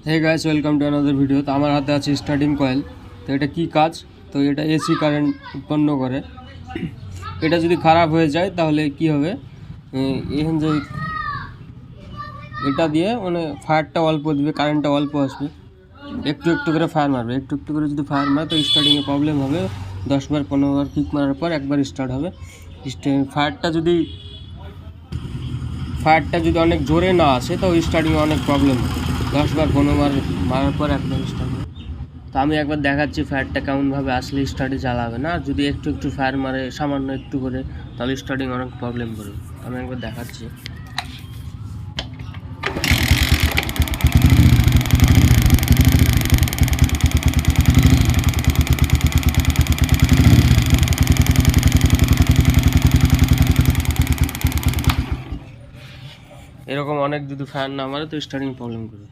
Hey guys, welcome to another video. তো আমার হাতে আছে স্টার্টিং কয়েল। তো এটা কি কাজ? তো এটা এসি কারেন্ট উৎপন্ন করে। এটা যদি খারাপ হয়ে যায় তাহলে কি হবে? এখন যে এটা দিয়ে মানে ফায়ারটা অল্প দিবে, কারেন্টটা অল্প আসবে, একটু একটু করে ফায়ার মারবে। একটু একটু করে যদি ফায়ার মারে তো স্টার্টিংয়ে প্রবলেম হবে। 10 বার 15 বার কিক মারার পর একবার স্টার্ট হবে। ফায়ারটা যদি অনেক জোরে না আসে তো স্টার্টিংয়ে অনেক প্রবলেম হবে। 10 বার 15 বার মারার পর একবার স্টার্ট হবে। তো আমি একবার দেখাচ্ছি ফায়ারটা কেমনভাবে আসলে স্টার্টে জ্বালাবে না। যদি একটু একটু ফায়ার মারে সামান্য একটু করে তাহলে স্টার্টিং অনেক প্রবলেম করবে। আমি একবার দেখাচ্ছি। এরকম অনেক যদি ফায়ার না মারে তো স্টার্টিং প্রবলেম করবে।